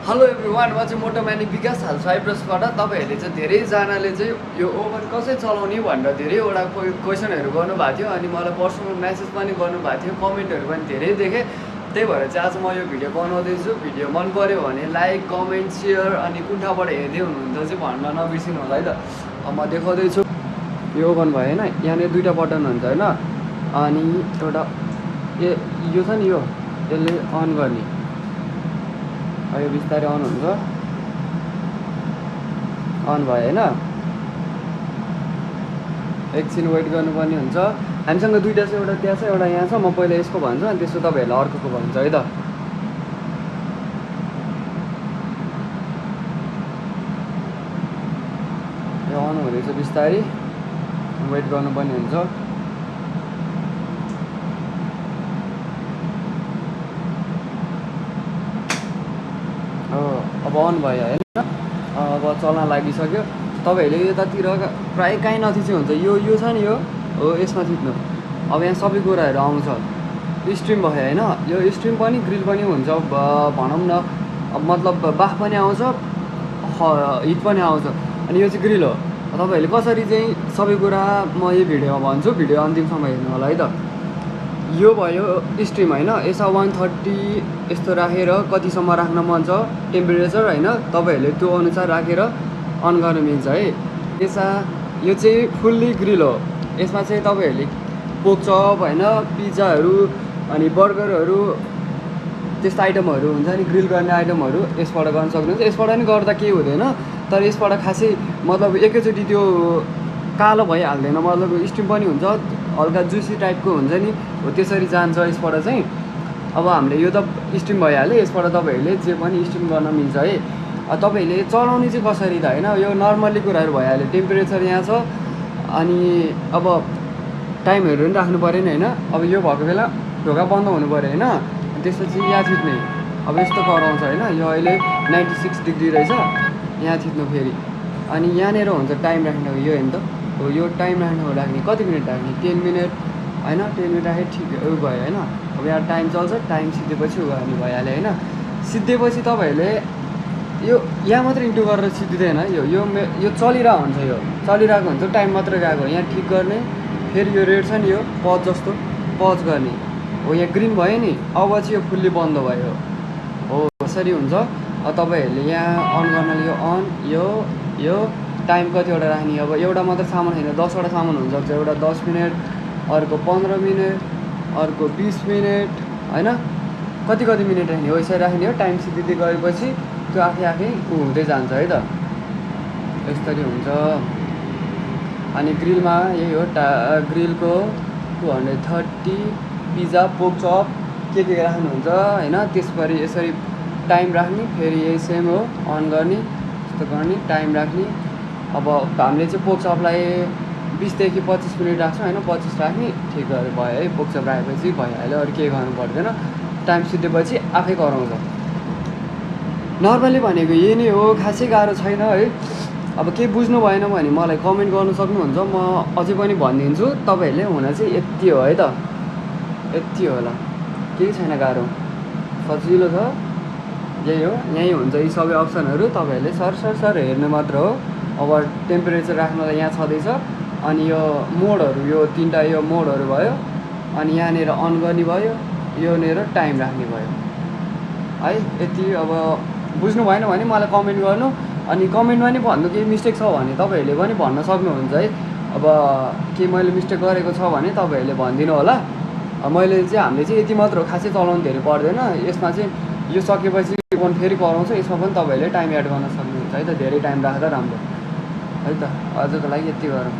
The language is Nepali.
हेलो एभ्रिवान, म चाहिँ मोटोम्यानिक विकास हाल साइप्रसबाट। तपाईँहरूले चाहिँ धेरैजनाले चाहिँ यो ओभन कसरी चलाउने भनेर धेरैवटा क्वेसनहरू गर्नुभएको थियो अनि मलाई पर्सनल मेसेज पनि गर्नुभएको थियो, कमेन्टहरू पनि धेरै देखेँ। त्यही भएर चाहिँ आज म यो भिडियो बनाउँदैछु। भिडियो मन पऱ्यो भने लाइक, कमेन्ट, सेयर अनि कुन ठाउँबाट हेर्दै हुनुहुन्छ चाहिँ भन्न नबिर्सिनु होला है त। म देखाउँदैछु यो ओभन भयो होइन, यहाँनिर दुईवटा बटन हुन्छ होइन, अनि एउटा यो छ नि, यसले अन गर्ने, यो बिस्तारै अन हुन्छ, अन भयो होइन। एकछिन वेट गर्नुपर्ने हुन्छ। हामीसँग दुईवटा छ, एउटा त्यहाँ छ एउटा यहाँ छ। म पहिला यसको भन्छु अनि त्यसो तपाईँहरूलाई अर्कोको भन्छु है त। यो अन हुँदैछ, बिस्तारै वेट गर्नुपर्ने हुन्छ। अब अन भयो होइन, अब चल्न लागिसक्यो। तपाईँहरूले यतातिर प्रायः काहीँ नथिच्ने हुन्छ, यो छ नि, यो हो, यसमा थिच्नु। अब यहाँ सबै कुराहरू आउँछ। स्ट्रिम भयो होइन, यो स्ट्रिम पनि ग्रिल पनि हुन्छ, भनौँ न। अब मतलब बाफ पनि आउँछ, हिट पनि आउँछ, अनि यो चाहिँ ग्रिल हो। तपाईँहरूले कसरी चाहिँ सबै कुरा म यो भिडियोमा भन्छु, भिडियो अन्तिमसम्म हेर्नु होला है त। यो भयो स्ट्रिम होइन, यसमा 130 यस्तो राखेर कतिसम्म राख्न मन छ टेम्परेचर होइन, तपाईँहरूले त्यो अनुसार राखेर अन गर्न मिल्छ है। यो चाहिँ फुल्ली ग्रिल हो। यसमा चाहिँ तपाईँहरूले पोक चप होइन, पिज्जाहरू अनि बर्गरहरू त्यस्तो आइटमहरू हुन्छ नि, ग्रिल गर्ने आइटमहरू यसबाट गर्न सक्नुहुन्छ। यसबाट पनि गर्दा केही हुँदैन, तर यसबाट खासै मतलब एकैचोटि त्यो कालो भइहाल्दैन, मतलब स्टिम पनि हुन्छ, हल्का जुसी टाइपको हुन्छ नि, हो त्यसरी जान्छ यसबाट चाहिँ। अब हामीले यो त स्टिम भइहाल्यो, यसबाट तपाईँहरूले जे पनि स्टिम गर्न मिल्छ है। तपाईँहरूले चलाउने चाहिँ कसरी त होइन, यो नर्मल्ली कुराहरू भइहाल्यो। टेम्परेचर यहाँ छ, अनि अब टाइमहरू पनि राख्नु पऱ्यो नि होइन। अब यो भएको बेला ढोका बन्द हुनु पऱ्यो होइन, त्यसपछि यहाँ थिच्ने। अब यस्तो कराउँछ होइन, यो अहिले 96 डिग्री रहेछ, यहाँ थिच्नु फेरि। अनि यहाँनिर हुन्छ टाइम राख्ने, यो हेर्नु त हो, यो टाइम राख्ने कति मिनट राख्ने, 10 मिनट होइन, 10 मिनट राखेँ ठिक उयो भयो होइन। अब यहाँ टाइम चल्छ, टाइम सिद्धेपछि उयो गर्ने भइहाल्यो होइन। सिद्धेपछि तपाईँहरूले यो यहाँ मात्रै इन्टु गरेर सिद्धिँदैन, यो चलिरहेको हुन्छ, यो चलिरहेको हुन्छ, टाइम मात्रै गएको। यहाँ ठिक गर्ने, फेरि यो रेड छ नि, यो पज जस्तो पज गर्ने हो, यहाँ ग्रिन भयो नि, अब चाहिँ यो फुल्ली बन्द भयो हो, यसरी हुन्छ। तपाईँहरूले यहाँ अन गर्नाले यो अन, यो टाइम कतिवटा राख्ने, अब एउटा मात्र सामान होइन, 10वटा सामान हुनसक्छ। एउटा 10 मिनट, अर्को 15 मिनट, अर्को 20 मिनट होइन, कति मिनट राख्ने हो, यसरी राख्ने हो। टाइम सिद्धिँदै गएपछि त्यो आफै हुँदै जान्छ है त, यसरी हुन्छ। अनि ग्रिलमा यही हो, ग्रिलको 230 पिज्जा पोक चप के राख्नुहुन्छ होइन। त्यसपछि यसरी टाइम राख्ने, फेरि यही सेम हो, अन गर्ने, यस्तो गर्ने, टाइम राख्ने। अब हामीले चाहिँ पोक चपलाई 20 देखि 25 मिनट राख्छौँ होइन, 25 राख्ने, ठिक भयो है। पोक चप राखेपछि भइहाल्यो, अरू केही गर्नु पर्दैन। टाइम सिद्धेपछि आफै कराउँछ। नर्मली भनेको यही नै हो, खासै गाह्रो छैन है। अब केही बुझ्नु भएन भने मलाई कमेन्ट गर्नु सक्नुहुन्छ, म अझै पनि भनिदिन्छु। तपाईँहरूले हुन चाहिँ यति हो है त, यति होला, केही छैन गाह्रो, सजिलो छ, यही हो। यहीँ हुन्छ यी सबै अप्सनहरू, तपाईँहरूले सर हेर्नु मात्र हो। अब टेम्परेचर राख्नलाई यहाँ छँदैछ, अनि यो मोडहरू, यो 3टा यो मोडहरू भयो, अनि यहाँनिर अन गर्ने भयो, योनिर टाइम राख्ने भयो है। यति। अब बुझ्नु भएन भने मलाई कमेन्ट गर्नु, अनि कमेन्टमा नि भन्नु केही मिस्टेक छ भने तपाईँहरूले पनि भन्न सक्नुहुन्छ है। अब के मैले मिस्टेक गरेको छ भने तपाईँहरूले भनिदिनु होला। हामीले चाहिँ यति मात्र हो, खासै चलाउनु धेरै पर्दैन। यसमा चाहिँ यो सकेपछि फेरि कराउँछ, यसमा पनि तपाईँहरूले टाइम एड गर्न सक्नुहुन्छ है त। धेरै टाइम राख्दा राम्रो है त। आजको लागि यति गरौँ।